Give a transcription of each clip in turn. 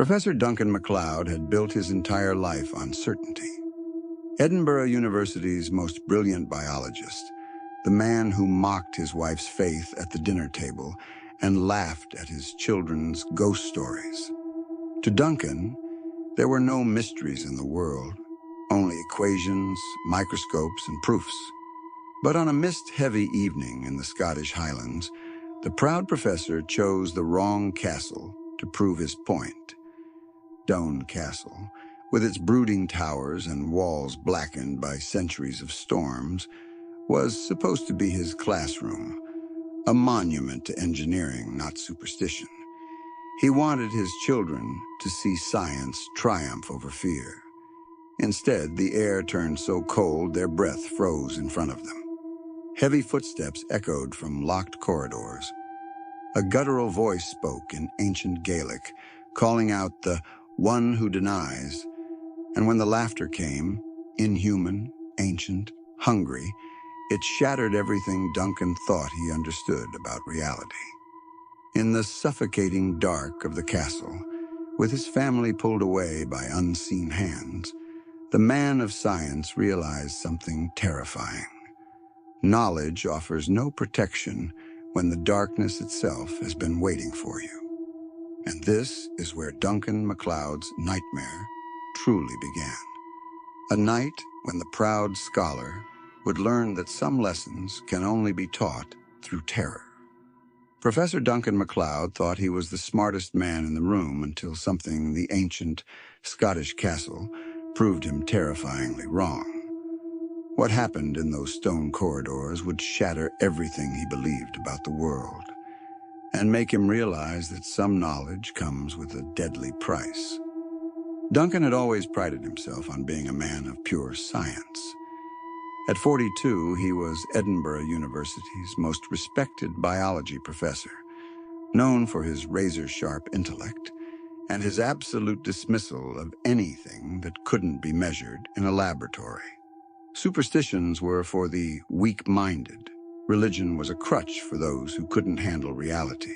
Professor Duncan MacLeod had built his entire life on certainty. Edinburgh University's most brilliant biologist, the man who mocked his wife's faith at the dinner table and laughed at his children's ghost stories. To Duncan, there were no mysteries in the world, only equations, microscopes, and proofs. But on a mist-heavy evening in the Scottish Highlands, the proud professor chose the wrong castle to prove his point. Doune Castle, with its brooding towers and walls blackened by centuries of storms, was supposed to be his classroom, a monument to engineering, not superstition. He wanted his children to see science triumph over fear. Instead, the air turned so cold their breath froze in front of them. Heavy footsteps echoed from locked corridors. A guttural voice spoke in ancient Gaelic, calling out the one who denies. And when the laughter came, inhuman, ancient, hungry, it shattered everything Duncan thought he understood about reality. In the suffocating dark of the castle, with his family pulled away by unseen hands, the man of science realized something terrifying. Knowledge offers no protection when the darkness itself has been waiting for you. And this is where Duncan MacLeod's nightmare truly began. A night when the proud scholar would learn that some lessons can only be taught through terror. Professor Duncan MacLeod thought he was the smartest man in the room until something the ancient Scottish castle proved him terrifyingly wrong. What happened in those stone corridors would shatter everything he believed about the world and make him realize that some knowledge comes with a deadly price. Duncan had always prided himself on being a man of pure science. At 42, he was Edinburgh University's most respected biology professor, known for his razor-sharp intellect and his absolute dismissal of anything that couldn't be measured in a laboratory. Superstitions were for the weak-minded. Religion was a crutch for those who couldn't handle reality.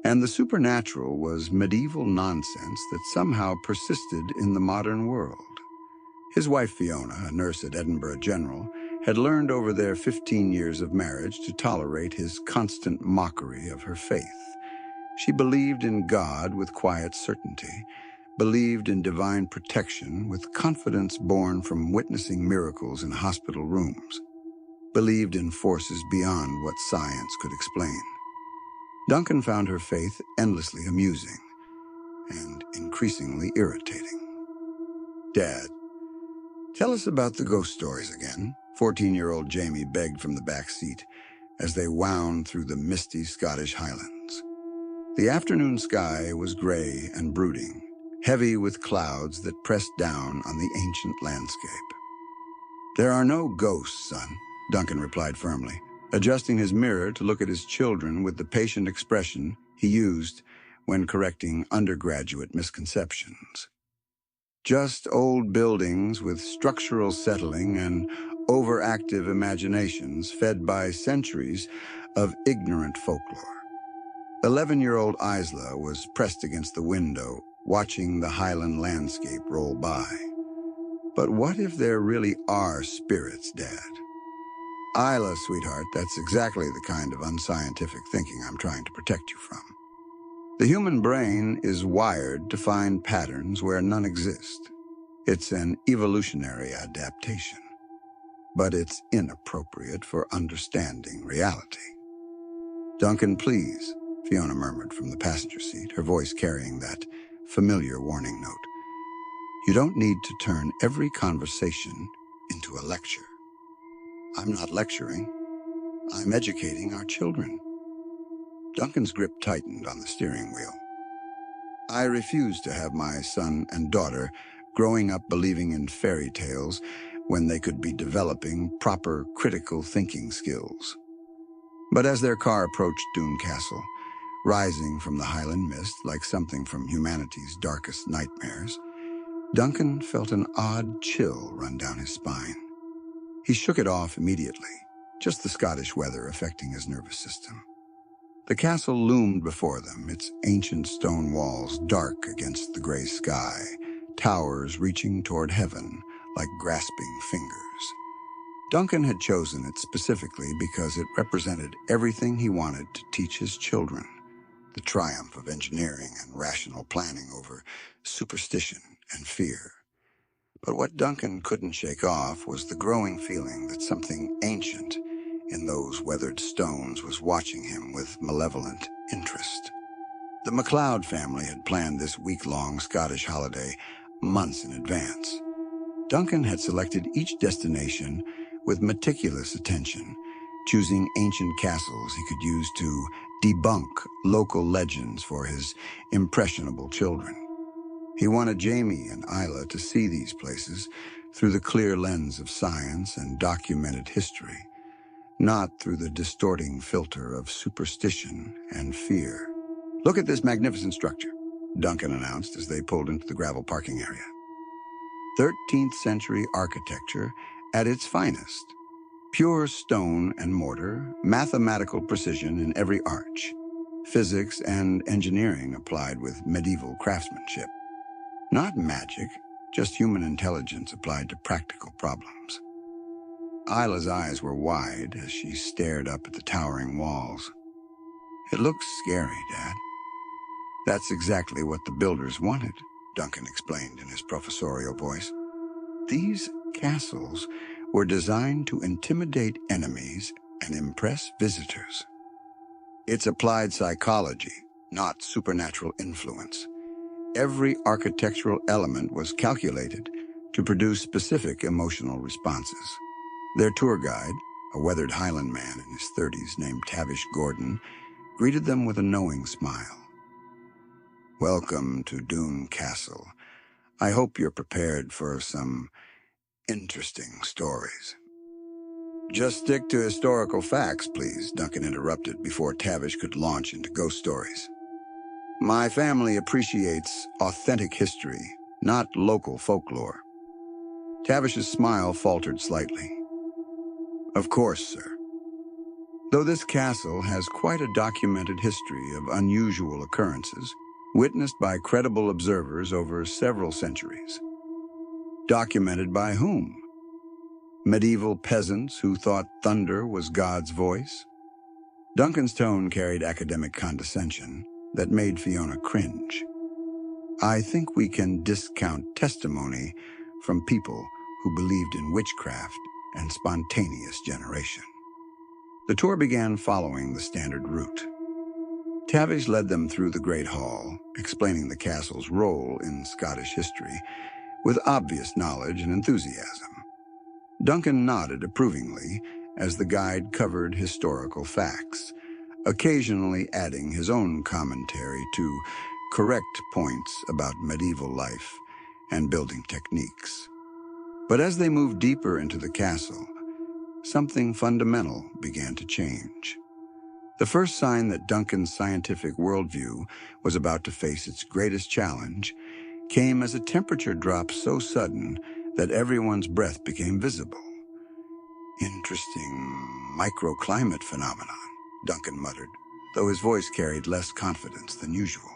And the supernatural was medieval nonsense that somehow persisted in the modern world. His wife Fiona, a nurse at Edinburgh General, had learned over their 15 years of marriage to tolerate his constant mockery of her faith. She believed in God with quiet certainty, believed in divine protection with confidence born from witnessing miracles in hospital rooms, believed in forces beyond what science could explain. Duncan found her faith endlessly amusing and increasingly irritating. "Dad, tell us about the ghost stories again," 14-year-old Jamie begged from the back seat as they wound through the misty Scottish Highlands. The afternoon sky was gray and brooding, heavy with clouds that pressed down on the ancient landscape. "There are no ghosts, son," Duncan replied firmly, adjusting his mirror to look at his children with the patient expression he used when correcting undergraduate misconceptions. "Just old buildings with structural settling and overactive imaginations fed by centuries of ignorant folklore." 11-year-old Isla was pressed against the window, watching the Highland landscape roll by. "But what if there really are spirits, Dad?" "Isla, sweetheart, that's exactly the kind of unscientific thinking I'm trying to protect you from. The human brain is wired to find patterns where none exist. It's an evolutionary adaptation. But it's inappropriate for understanding reality." "Duncan, please," Fiona murmured from the passenger seat, her voice carrying that familiar warning note. "You don't need to turn every conversation into a lecture." "I'm not lecturing. I'm educating our children." Duncan's grip tightened on the steering wheel. "I refuse to have my son and daughter growing up believing in fairy tales when they could be developing proper critical thinking skills." But as their car approached Doune Castle, rising from the Highland mist like something from humanity's darkest nightmares, Duncan felt an odd chill run down his spine. He shook it off immediately, just the Scottish weather affecting his nervous system. The castle loomed before them, its ancient stone walls dark against the gray sky, towers reaching toward heaven like grasping fingers. Duncan had chosen it specifically because it represented everything he wanted to teach his children: the triumph of engineering and rational planning over superstition and fear. But what Duncan couldn't shake off was the growing feeling that something ancient in those weathered stones was watching him with malevolent interest. The MacLeod family had planned this week-long Scottish holiday months in advance. Duncan had selected each destination with meticulous attention, choosing ancient castles he could use to debunk local legends for his impressionable children. He wanted Jamie and Isla to see these places through the clear lens of science and documented history, not through the distorting filter of superstition and fear. "Look at this magnificent structure," Duncan announced as they pulled into the gravel parking area. 13th century architecture at its finest. Pure stone and mortar, mathematical precision in every arch. Physics and engineering applied with medieval craftsmanship. Not magic, just human intelligence applied to practical problems. Isla's eyes were wide as she stared up at the towering walls. "It looks scary, Dad." "That's exactly what the builders wanted," Duncan explained in his professorial voice. "These castles were designed to intimidate enemies and impress visitors. It's applied psychology, not supernatural influence. Every architectural element was calculated to produce specific emotional responses." Their tour guide, a weathered Highland man in his 30s named Tavish Gordon, greeted them with a knowing smile. "Welcome to Doune Castle. I hope you're prepared for some interesting stories." "Just stick to historical facts, please," Duncan interrupted before Tavish could launch into ghost stories. "My family appreciates authentic history, not local folklore." Tavish's smile faltered slightly. "Of course, sir. Though this castle has quite a documented history of unusual occurrences, witnessed by credible observers over several centuries." "Documented by whom? Medieval peasants who thought thunder was God's voice?" Duncan's tone carried academic condescension that made Fiona cringe. "I think we can discount testimony from people who believed in witchcraft and spontaneous generation." The tour began following the standard route. Tavish led them through the Great Hall, explaining the castle's role in Scottish history with obvious knowledge and enthusiasm. Duncan nodded approvingly as the guide covered historical facts, occasionally adding his own commentary to correct points about medieval life and building techniques. But as they moved deeper into the castle, something fundamental began to change. The first sign that Duncan's scientific worldview was about to face its greatest challenge came as a temperature drop so sudden that everyone's breath became visible. "Interesting microclimate phenomenon," Duncan muttered, though his voice carried less confidence than usual.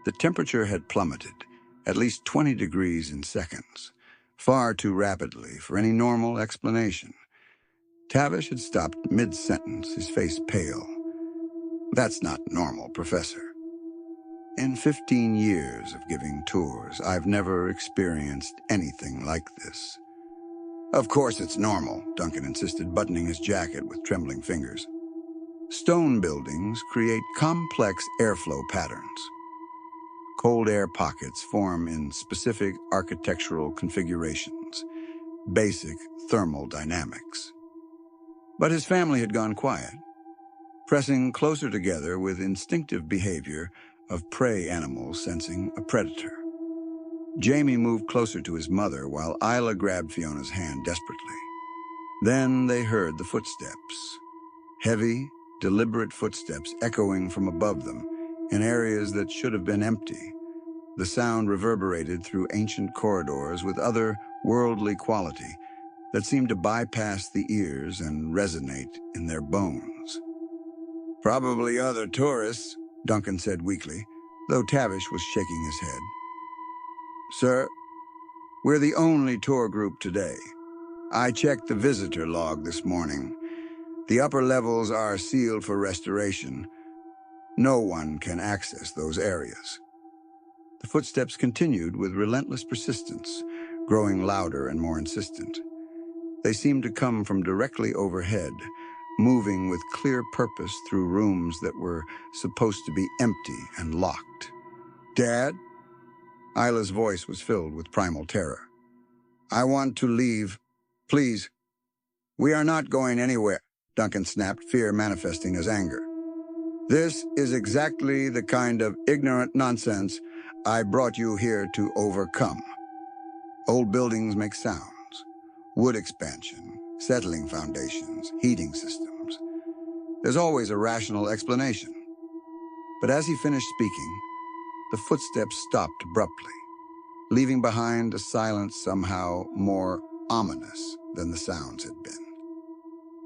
The temperature had plummeted, at least 20 degrees in seconds, far too rapidly for any normal explanation. Tavish had stopped mid-sentence, his face pale. "That's not normal, Professor. In 15 years of giving tours, I've never experienced anything like this." "Of course it's normal," Duncan insisted, buttoning his jacket with trembling fingers. "Stone buildings create complex airflow patterns. Cold air pockets form in specific architectural configurations, basic thermal dynamics." But his family had gone quiet, pressing closer together with instinctive behavior of prey animals sensing a predator. Jamie moved closer to his mother while Isla grabbed Fiona's hand desperately. Then they heard the footsteps. Heavy, deliberate footsteps echoing from above them in areas that should have been empty. The sound reverberated through ancient corridors with other-worldly quality that seemed to bypass the ears and resonate in their bones. Probably other tourists, Duncan said weakly, though Tavish was shaking his head. Sir, we're the only tour group today. I checked the visitor log this morning. The upper levels are sealed for restoration. No one can access those areas. The footsteps continued with relentless persistence, growing louder and more insistent. They seemed to come from directly overhead, moving with clear purpose through rooms that were supposed to be empty and locked. Dad? Isla's voice was filled with primal terror. I want to leave. Please. We are not going anywhere, Duncan snapped, fear manifesting as anger. This is exactly the kind of ignorant nonsense I brought you here to overcome. Old buildings make sounds. Wood expansion, settling foundations, heating systems. There's always a rational explanation. But as he finished speaking, the footsteps stopped abruptly, leaving behind a silence somehow more ominous than the sounds had been.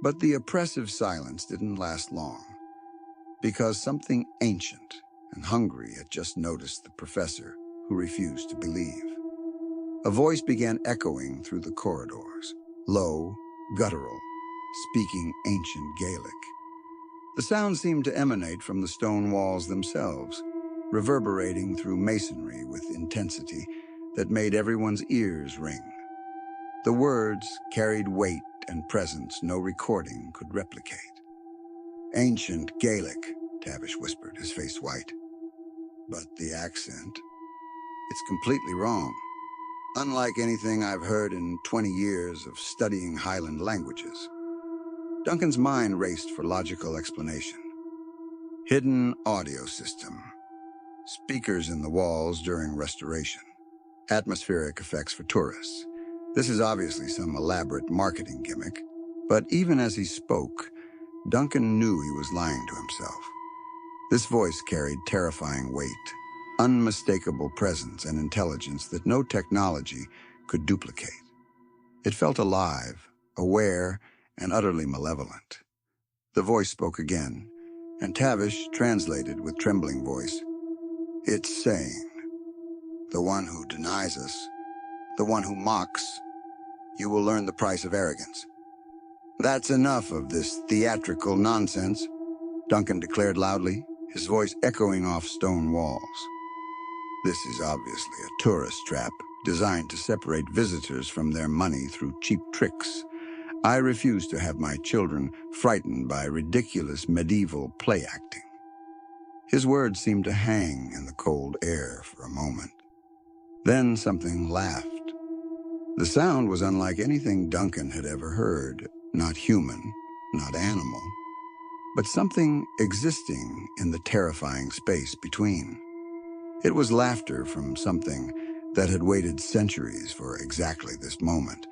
But the oppressive silence didn't last long, because something ancient and hungry had just noticed the professor, who refused to believe. A voice began echoing through the corridors, low, guttural, speaking ancient Gaelic. The sound seemed to emanate from the stone walls themselves, reverberating through masonry with intensity that made everyone's ears ring. The words carried weight and presence no recording could replicate. Ancient Gaelic, Tavish whispered, his face white. But the accent, it's completely wrong. Unlike anything I've heard in 20 years of studying Highland languages. Duncan's mind raced for logical explanation. Hidden audio system. Speakers in the walls during restoration. Atmospheric effects for tourists. This is obviously some elaborate marketing gimmick, but even as he spoke, Duncan knew he was lying to himself. This voice carried terrifying weight, unmistakable presence and intelligence that no technology could duplicate. It felt alive, aware, and utterly malevolent. The voice spoke again, and Tavish translated with trembling voice. It's saying, the one who denies us, the one who mocks, you will learn the price of arrogance. That's enough of this theatrical nonsense, Duncan declared loudly, his voice echoing off stone walls. This is obviously a tourist trap designed to separate visitors from their money through cheap tricks. I refuse to have my children frightened by ridiculous medieval play acting. His words seemed to hang in the cold air for a moment. Then something laughed. The sound was unlike anything Duncan had ever heard, not human, not animal, but something existing in the terrifying space between. It was laughter from something that had waited centuries for exactly this moment,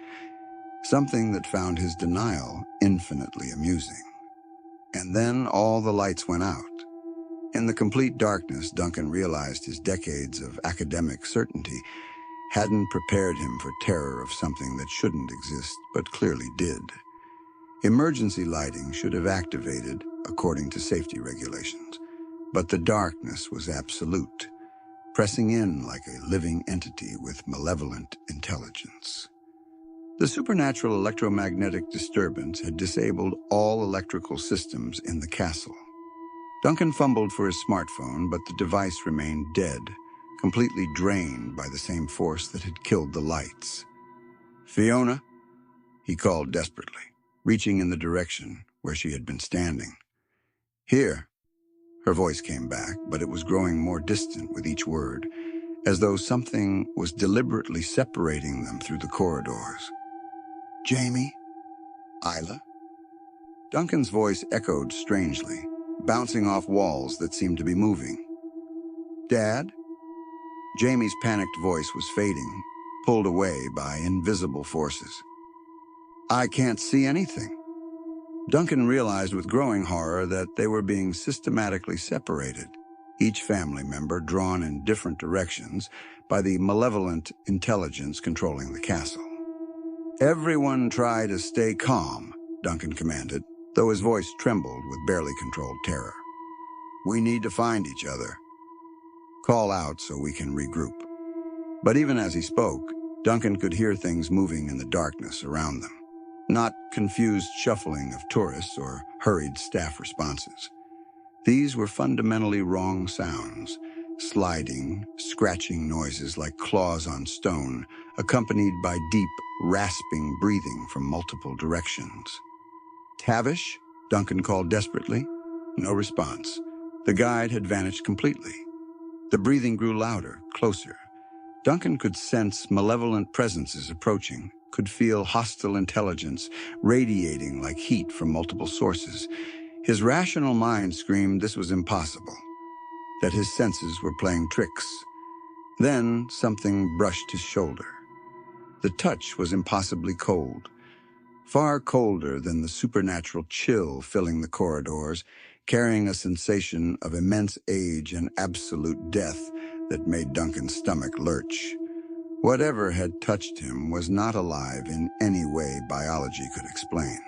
something that found his denial infinitely amusing. And then all the lights went out. In the complete darkness, Duncan realized his decades of academic certainty hadn't prepared him for terror of something that shouldn't exist, but clearly did. Emergency lighting should have activated according to safety regulations, but the darkness was absolute, pressing in like a living entity with malevolent intelligence. The supernatural electromagnetic disturbance had disabled all electrical systems in the castle. Duncan fumbled for his smartphone, but the device remained dead, completely drained by the same force that had killed the lights. Fiona? He called desperately, reaching in the direction where she had been standing. Here. Her voice came back, but it was growing more distant with each word, as though something was deliberately separating them through the corridors. Jamie? Isla? Duncan's voice echoed strangely, bouncing off walls that seemed to be moving. Dad? Jamie's panicked voice was fading, pulled away by invisible forces. I can't see anything. Duncan realized with growing horror that they were being systematically separated, each family member drawn in different directions by the malevolent intelligence controlling the castle. Everyone try to stay calm, Duncan commanded, though his voice trembled with barely controlled terror. We need to find each other. Call out so we can regroup. But even as he spoke, Duncan could hear things moving in the darkness around them. Not confused shuffling of tourists or hurried staff responses. These were fundamentally wrong sounds, sliding, scratching noises like claws on stone, accompanied by deep, rasping breathing from multiple directions. Tavish? Duncan called desperately. No response. The guide had vanished completely. The breathing grew louder, closer. Duncan could sense malevolent presences approaching, could feel hostile intelligence radiating like heat from multiple sources. His rational mind screamed this was impossible, that his senses were playing tricks. Then something brushed his shoulder. The touch was impossibly cold, far colder than the supernatural chill filling the corridors, carrying a sensation of immense age and absolute death that made Duncan's stomach lurch. Whatever had touched him was not alive in any way biology could explain.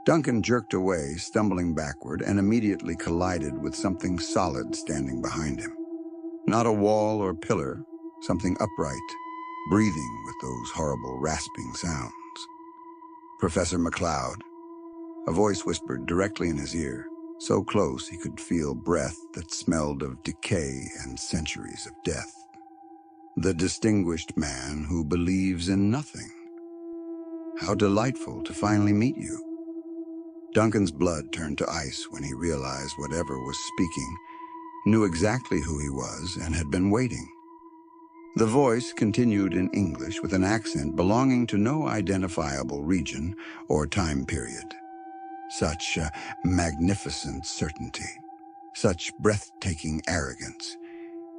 Duncan jerked away, stumbling backward, and immediately collided with something solid standing behind him. Not a wall or pillar, something upright, breathing with those horrible rasping sounds. Professor MacLeod. A voice whispered directly in his ear, so close he could feel breath that smelled of decay and centuries of death. The distinguished man who believes in nothing. How delightful to finally meet you. Duncan's blood turned to ice when he realized whatever was speaking knew exactly who he was and had been waiting. The voice continued in English with an accent belonging to no identifiable region or time period. Such magnificent certainty, such breathtaking arrogance.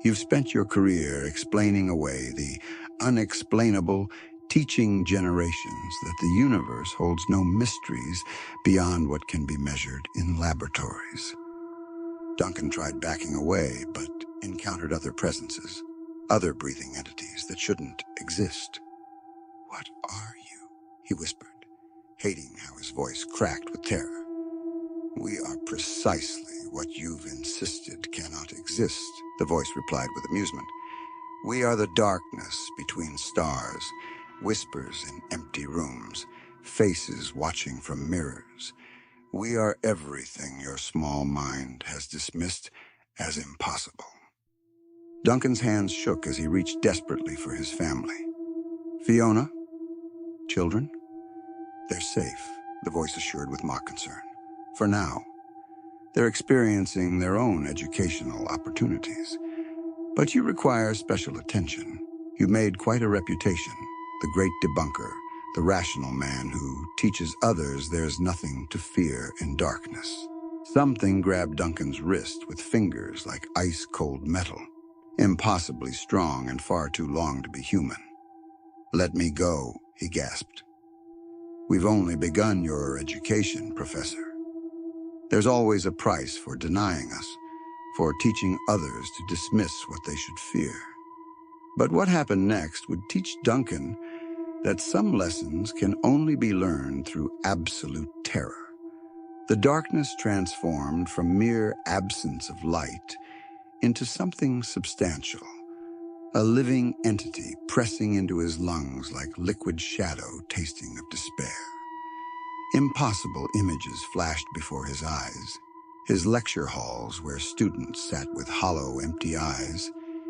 You've spent your career explaining away the unexplainable, teaching generations that the universe holds no mysteries beyond what can be measured in laboratories. Duncan tried backing away, but encountered other presences, other breathing entities that shouldn't exist. "What are you?" he whispered, hating how his voice cracked with terror. "We are precisely what you've insisted cannot exist," the voice replied with amusement. "We are the darkness between stars, whispers in empty rooms, faces watching from mirrors. We are everything your small mind has dismissed as impossible." Duncan's hands shook as he reached desperately for his family. "Fiona? Children? They're safe," the voice assured with mock concern. "For now. They're experiencing their own educational opportunities. But you require special attention. You made quite a reputation, the great debunker, the rational man who teaches others there's nothing to fear in darkness." Something grabbed Duncan's wrist with fingers like ice-cold metal, impossibly strong and far too long to be human. "Let me go," he gasped. "We've only begun your education, Professor. There's always a price for denying us, for teaching others to dismiss what they should fear." But what happened next would teach Duncan that some lessons can only be learned through absolute terror. The darkness transformed from mere absence of light into something substantial, a living entity pressing into his lungs like liquid shadow tasting of despair. Impossible images flashed before his eyes. His lecture halls where students sat with hollow, empty eyes.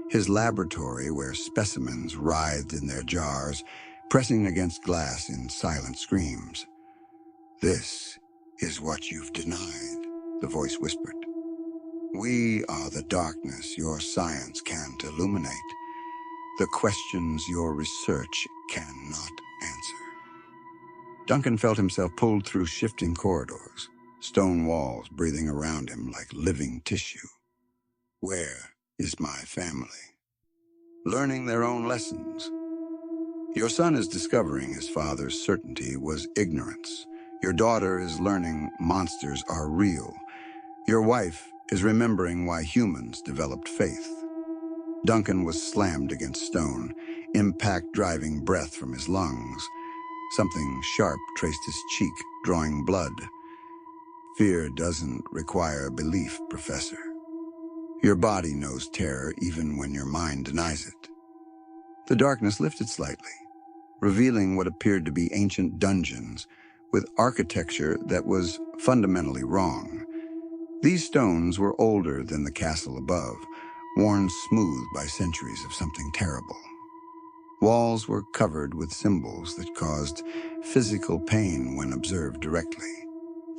His laboratory where specimens writhed in their jars, pressing against glass in silent screams. "This is what you've denied," the voice whispered. "We are the darkness your science can't illuminate, the questions your research cannot answer." Duncan felt himself pulled through shifting corridors, stone walls breathing around him like living tissue. Where is my family? Learning their own lessons. Your son is discovering his father's certainty was ignorance. Your daughter is learning monsters are real. Your wife is remembering why humans developed faith. Duncan was slammed against stone, impact driving breath from his lungs. Something sharp traced his cheek, drawing blood. "Fear doesn't require belief, Professor," Your body knows terror even when your mind denies it. The darkness lifted slightly, revealing what appeared to be ancient dungeons with architecture that was fundamentally wrong. These stones were older than the castle above, worn smooth by centuries of something terrible. Walls were covered with symbols that caused physical pain when observed directly.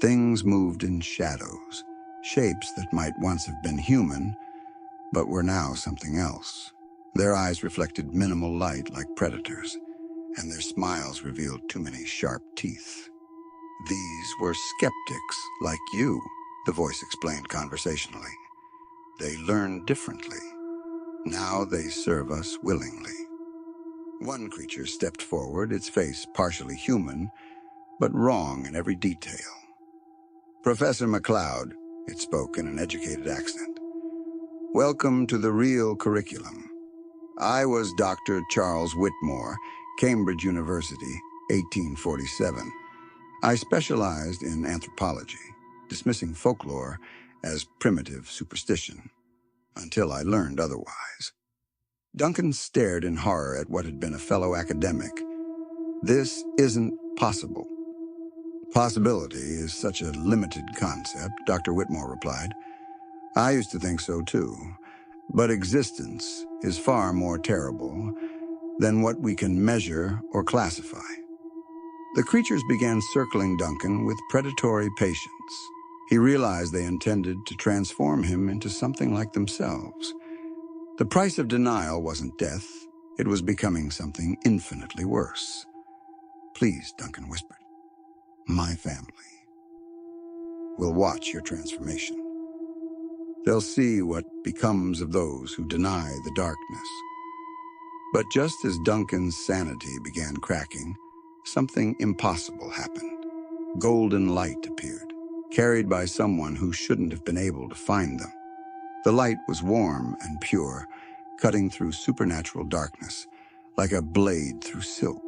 Things moved in shadows, shapes that might once have been human, but were now something else. Their eyes reflected minimal light like predators, and their smiles revealed too many sharp teeth. These were skeptics like you, the voice explained conversationally. They learn differently. Now they serve us willingly. One creature stepped forward, its face partially human, but wrong in every detail. Professor MacLeod, it spoke in an educated accent. Welcome to the real curriculum. I was Dr. Charles Whitmore, Cambridge University, 1847. I specialized in anthropology, dismissing folklore as primitive superstition, until I learned otherwise. Duncan stared in horror at what had been a fellow academic. This isn't possible. Possibility is such a limited concept, Dr. Whitmore replied. I used to think so too, but existence is far more terrible than what we can measure or classify. The creatures began circling Duncan with predatory patience. He realized they intended to transform him into something like themselves. The price of denial wasn't death, it was becoming something infinitely worse. Please, Duncan whispered. My family will watch your transformation. They'll see what becomes of those who deny the darkness. But just as Duncan's sanity began cracking, something impossible happened. Golden light appeared, carried by someone who shouldn't have been able to find them. The light was warm and pure, cutting through supernatural darkness, like a blade through silk.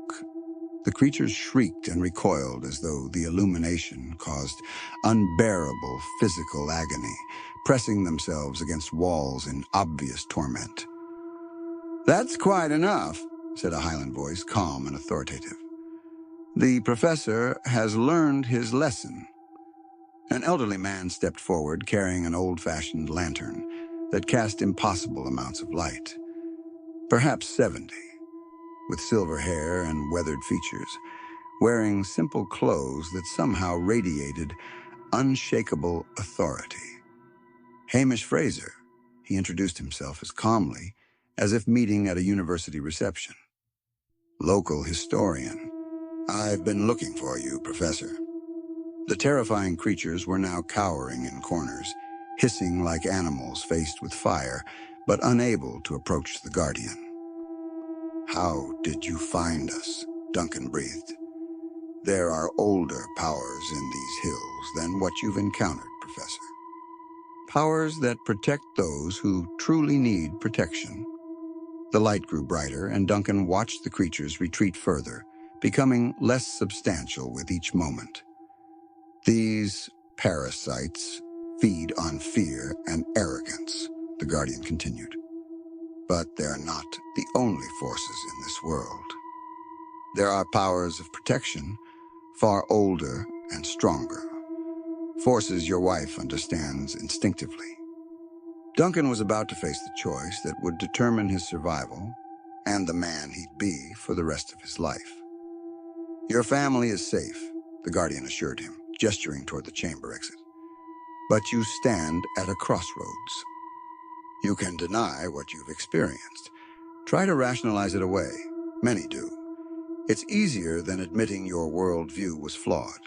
The creatures shrieked and recoiled as though the illumination caused unbearable physical agony, pressing themselves against walls in obvious torment. That's quite enough, said a Highland voice, calm and authoritative. The professor has learned his lesson. An elderly man stepped forward, carrying an old-fashioned lantern that cast impossible amounts of light. Perhaps 70, with silver hair and weathered features, wearing simple clothes that somehow radiated unshakable authority. Hamish Fraser, he introduced himself as calmly, as if meeting at a university reception. Local historian. I've been looking for you, Professor. The terrifying creatures were now cowering in corners, hissing like animals faced with fire, but unable to approach the Guardian. How did you find us? Duncan breathed. There are older powers in these hills than what you've encountered, Professor. Powers that protect those who truly need protection. The light grew brighter, and Duncan watched the creatures retreat further, becoming less substantial with each moment. These parasites feed on fear and arrogance, the Guardian continued. But they're not the only forces in this world. There are powers of protection, far older and stronger. Forces your wife understands instinctively. Duncan was about to face the choice that would determine his survival and the man he'd be for the rest of his life. Your family is safe, the Guardian assured him, gesturing toward the chamber exit. But you stand at a crossroads. You can deny what you've experienced. Try to rationalize it away. Many do. It's easier than admitting your worldview was flawed.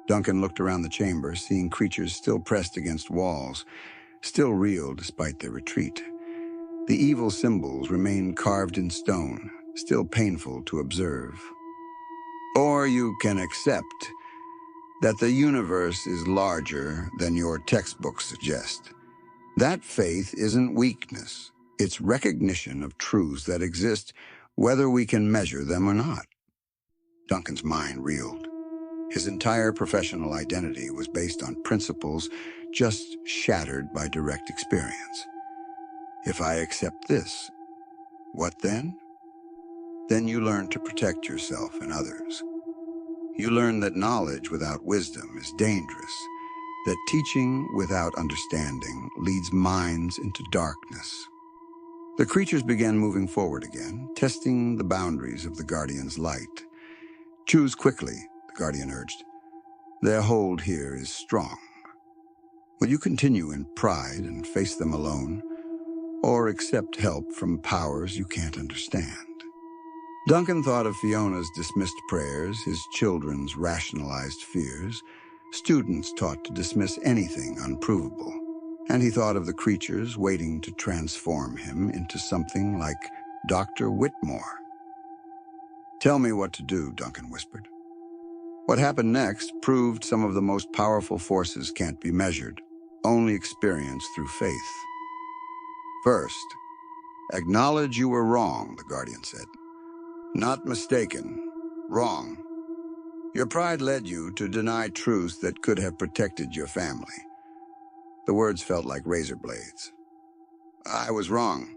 Duncan looked around the chamber, seeing creatures still pressed against walls, still real despite their retreat. The evil symbols remained carved in stone, still painful to observe. Or you can accept that the universe is larger than your textbooks suggest. That faith isn't weakness. It's recognition of truths that exist whether we can measure them or not. Duncan's mind reeled. His entire professional identity was based on principles just shattered by direct experience. If I accept this, what then? Then you learn to protect yourself and others. You learn that knowledge without wisdom is dangerous, that teaching without understanding leads minds into darkness. The creatures began moving forward again, testing the boundaries of the Guardian's light. Choose quickly, the Guardian urged. Their hold here is strong. Will you continue in pride and face them alone, or accept help from powers you can't understand? Duncan thought of Fiona's dismissed prayers, his children's rationalized fears, students taught to dismiss anything unprovable. And he thought of the creatures waiting to transform him into something like Dr. Whitmore. Tell me what to do, Duncan whispered. What happened next proved some of the most powerful forces can't be measured, only experienced through faith. First, acknowledge you were wrong, the Guardian said. Not mistaken, wrong. Your pride led you to deny truths that could have protected your family. The words felt like razor blades. I was wrong.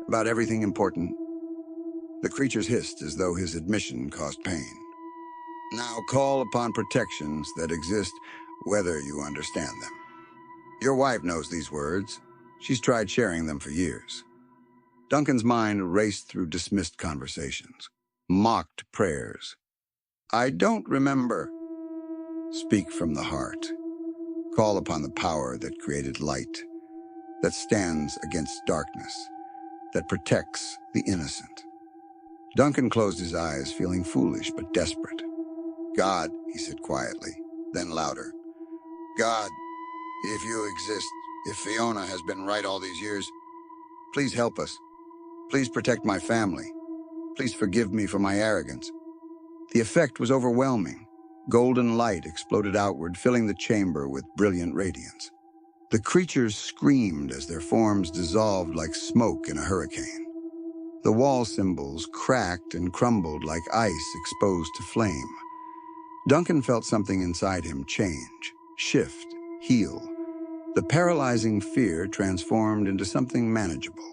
About everything important. The creatures hissed as though his admission caused pain. Now call upon protections that exist whether you understand them. Your wife knows these words. She's tried sharing them for years. Duncan's mind raced through dismissed conversations, mocked prayers. I don't remember. Speak from the heart. Call upon the power that created light, that stands against darkness, that protects the innocent. Duncan closed his eyes, feeling foolish but desperate. God, he said quietly, then louder. God, if you exist, if Fiona has been right all these years, please help us. Please protect my family. Please forgive me for my arrogance. The effect was overwhelming. Golden light exploded outward, filling the chamber with brilliant radiance. The creatures screamed as their forms dissolved like smoke in a hurricane. The wall symbols cracked and crumbled like ice exposed to flame. Duncan felt something inside him change, shift, heal. The paralyzing fear transformed into something manageable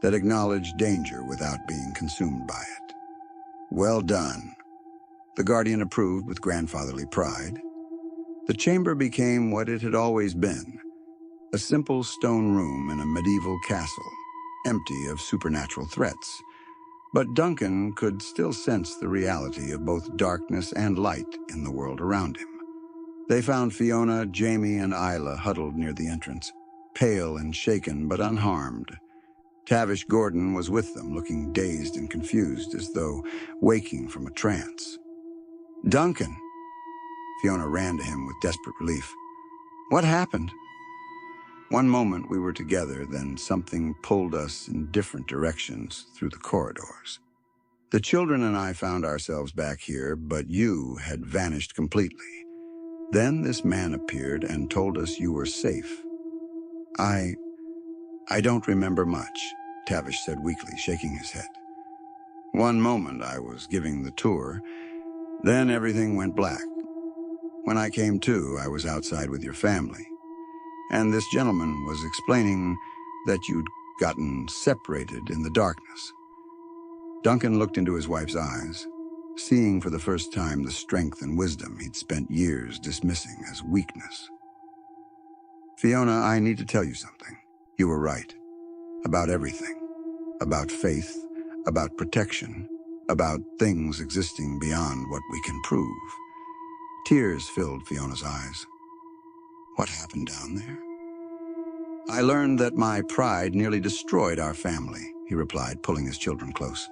that acknowledged danger without being consumed by it. Well done, the Guardian approved with grandfatherly pride. The chamber became what it had always been, a simple stone room in a medieval castle, empty of supernatural threats. But Duncan could still sense the reality of both darkness and light in the world around him. They found Fiona, Jamie, and Isla huddled near the entrance, pale and shaken but unharmed. Tavish Gordon was with them, looking dazed and confused, as though waking from a trance. Duncan! Fiona ran to him with desperate relief. What happened? One moment we were together, then something pulled us in different directions through the corridors. The children and I found ourselves back here, but you had vanished completely. Then this man appeared and told us you were safe. I don't remember much, Tavish said weakly, shaking his head. One moment I was giving the tour, then everything went black. When I came to, I was outside with your family. And this gentleman was explaining that you'd gotten separated in the darkness. Duncan looked into his wife's eyes, seeing for the first time the strength and wisdom he'd spent years dismissing as weakness. Fiona, I need to tell you something. You were right. About everything. About faith, about protection, about things existing beyond what we can prove. Tears filled Fiona's eyes. What happened down there? I learned that my pride nearly destroyed our family, he replied, pulling his children close.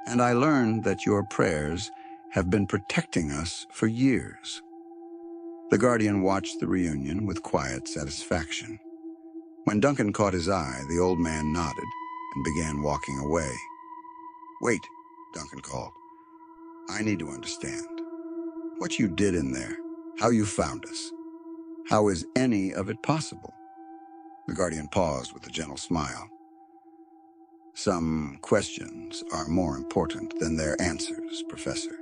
And I learned that your prayers have been protecting us for years. The Guardian watched the reunion with quiet satisfaction. When Duncan caught his eye, the old man nodded and began walking away. Wait, Duncan called. I need to understand. What you did in there, how you found us. How is any of it possible? The Guardian paused with a gentle smile. Some questions are more important than their answers, Professor.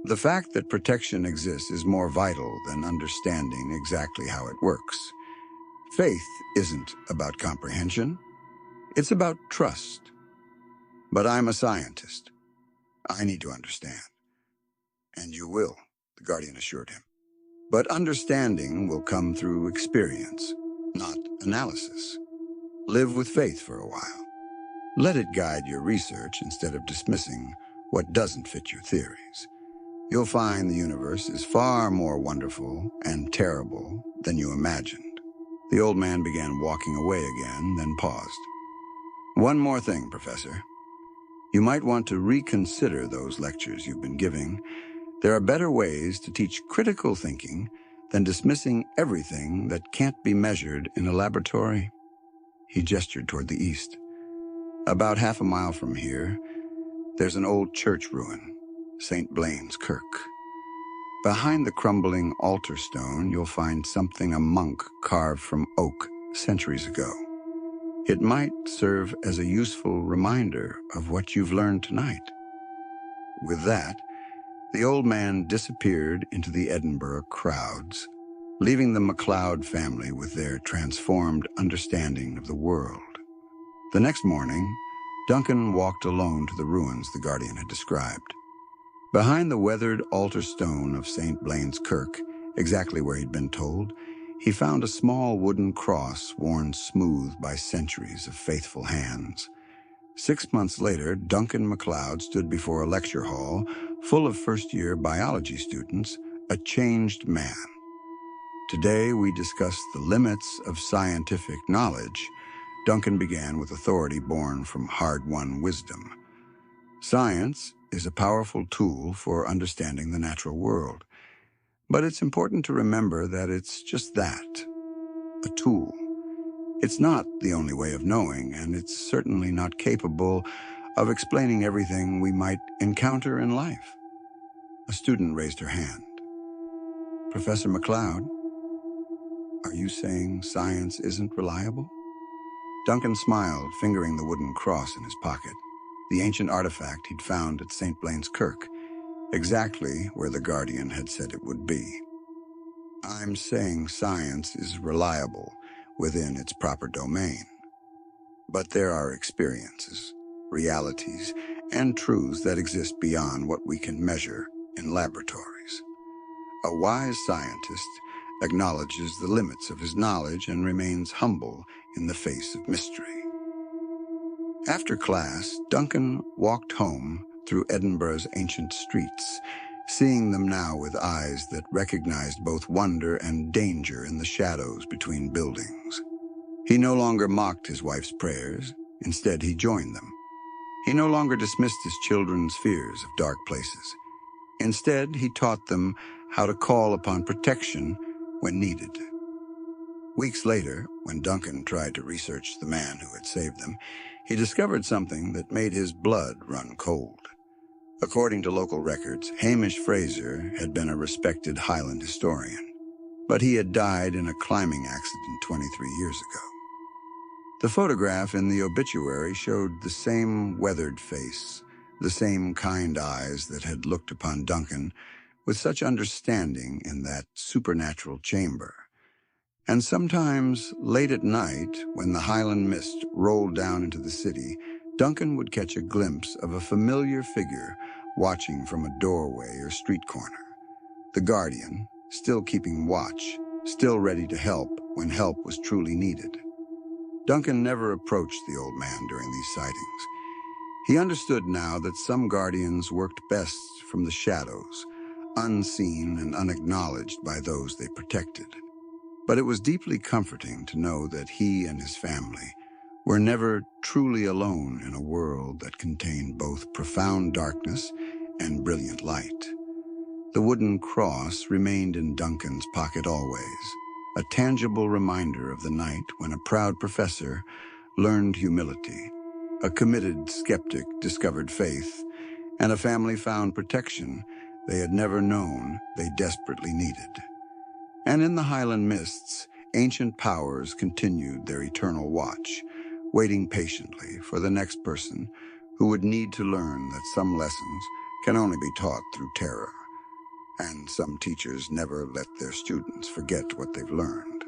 The fact that protection exists is more vital than understanding exactly how it works. Faith isn't about comprehension, it's about trust. But I'm a scientist. I need to understand. And you will, the Guardian assured him. But understanding will come through experience, not analysis. Live with faith for a while. Let it guide your research instead of dismissing what doesn't fit your theories. You'll find the universe is far more wonderful and terrible than you imagined. The old man began walking away again, then paused. One more thing, Professor. You might want to reconsider those lectures you've been giving. There are better ways to teach critical thinking than dismissing everything that can't be measured in a laboratory. He gestured toward the east. About half a mile from here, there's an old church ruin, St. Blaine's Kirk. Behind the crumbling altar stone, you'll find something a monk carved from oak centuries ago. It might serve as a useful reminder of what you've learned tonight. With that, the old man disappeared into the Edinburgh crowds, leaving the MacLeod family with their transformed understanding of the world. The next morning, Duncan walked alone to the ruins the Guardian had described. Behind the weathered altar stone of St. Blaine's Kirk, exactly where he'd been told, he found a small wooden cross worn smooth by centuries of faithful hands. 6 months later, Duncan MacLeod stood before a lecture hall full of first-year biology students, a changed man. Today, we discuss the limits of scientific knowledge. Duncan began with authority born from hard-won wisdom. Science is a powerful tool for understanding the natural world, but it's important to remember that it's just that, a tool. It's not the only way of knowing, and it's certainly not capable of explaining everything we might encounter in life. A student raised her hand. Professor MacLeod, are you saying science isn't reliable? Duncan smiled, fingering the wooden cross in his pocket, the ancient artifact he'd found at St. Blaine's Kirk, exactly where the Guardian had said it would be. I'm saying science is reliable within its proper domain. But there are experiences, realities, and truths that exist beyond what we can measure in laboratories. A wise scientist acknowledges the limits of his knowledge and remains humble in the face of mystery. After class, Duncan walked home through Edinburgh's ancient streets, seeing them now with eyes that recognized both wonder and danger in the shadows between buildings. He no longer mocked his wife's prayers. Instead, he joined them. He no longer dismissed his children's fears of dark places. Instead, he taught them how to call upon protection when needed. Weeks later, when Duncan tried to research the man who had saved them, he discovered something that made his blood run cold. According to local records, Hamish Fraser had been a respected Highland historian, but he had died in a climbing accident 23 years ago. The photograph in the obituary showed the same weathered face, the same kind eyes that had looked upon Duncan with such understanding in that supernatural chamber. And sometimes, late at night, when the Highland mist rolled down into the city, Duncan would catch a glimpse of a familiar figure watching from a doorway or street corner. The Guardian, still keeping watch, still ready to help when help was truly needed. Duncan never approached the old man during these sightings. He understood now that some Guardians worked best from the shadows, unseen and unacknowledged by those they protected. But it was deeply comforting to know that he and his family were never truly alone in a world that contained both profound darkness and brilliant light. The wooden cross remained in Duncan's pocket always, a tangible reminder of the night when a proud professor learned humility, a committed skeptic discovered faith, and a family found protection they had never known they desperately needed. And in the Highland mists, ancient powers continued their eternal watch, waiting patiently for the next person who would need to learn that some lessons can only be taught through terror, and some teachers never let their students forget what they've learned.